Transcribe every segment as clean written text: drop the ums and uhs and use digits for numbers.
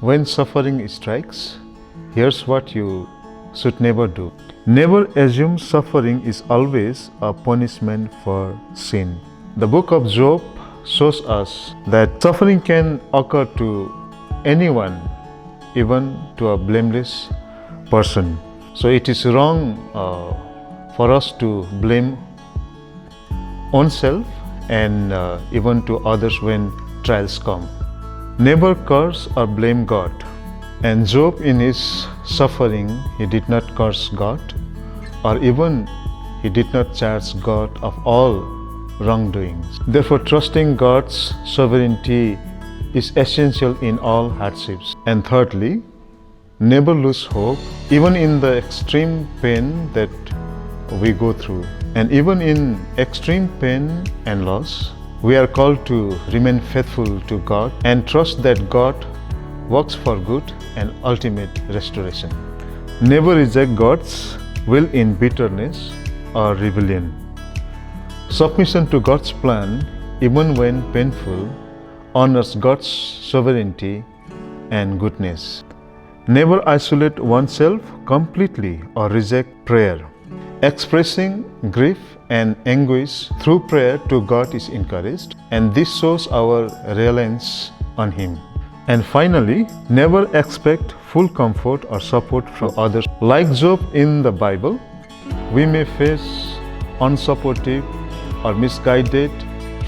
when suffering strikes, here's what you should never do. Never assume suffering is always a punishment for sin. The book of Job shows us that suffering can occur to anyone, even to a blameless person. So it is wrong for us to blame oneself and even to others when trials come. Never curse or blame God. And Job, in his suffering, he did not curse God, or even he did not charge God of all wrongdoings. Therefore, trusting God's sovereignty is essential in all hardships. And thirdly, never lose hope, even in the extreme pain that we go through. And even in extreme pain and loss, we are called to remain faithful to God and trust that God works for good and ultimate restoration. Never reject God's will in bitterness or rebellion. Submission to God's plan, even when painful, honors God's sovereignty and goodness. Never isolate oneself completely or reject prayer. Expressing grief and anguish through prayer to God is encouraged, and this shows our reliance on Him. And finally, never expect full comfort or support from others. Like Job in the Bible, we may face unsupportive or misguided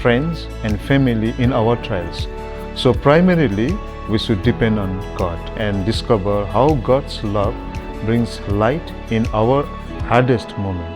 friends and family in our trials. So primarily, we should depend on God and discover how God's love brings light in our hardest moments.